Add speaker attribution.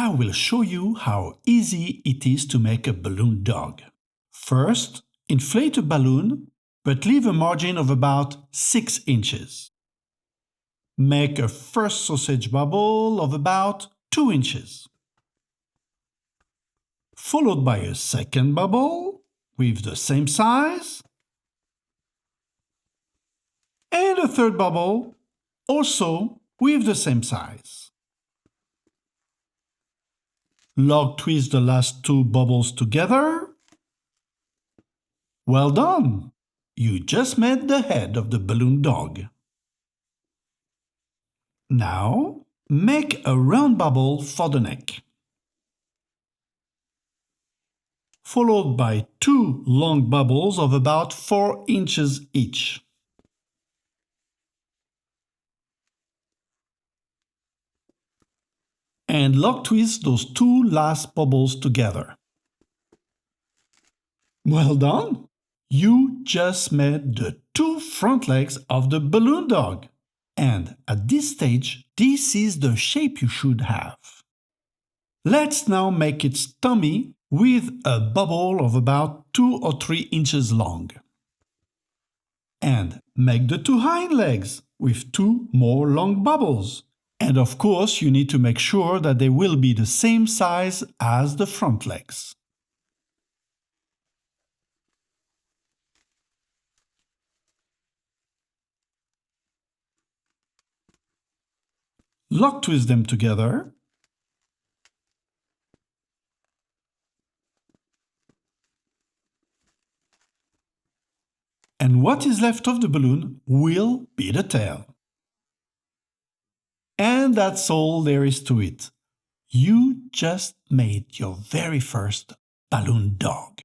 Speaker 1: I will show you how easy it is to make a balloon dog. First, inflate a balloon, but leave a margin of about 6 inches. Make a first sausage bubble of about 2 inches, followed by a second bubble with the same size, and a third bubble also with the same size. Log twist the last 2 bubbles together. Well done! You just made the head of the balloon dog. Now, make a round bubble for the neck, followed by 2 long bubbles of about 4 inches each. And log twist those 2 last bubbles together. Well done! You just made the 2 front legs of the balloon dog. And at this stage, this is the shape you should have. Let's now make its tummy with a bubble of about 2 or 3 inches long. And make the 2 hind legs with 2 more long bubbles. And of course, you need to make sure that they will be the same size as the front legs. Log twist them together. And what is left of the balloon will be the tail. And that's all there is to it. You just made your very first balloon dog.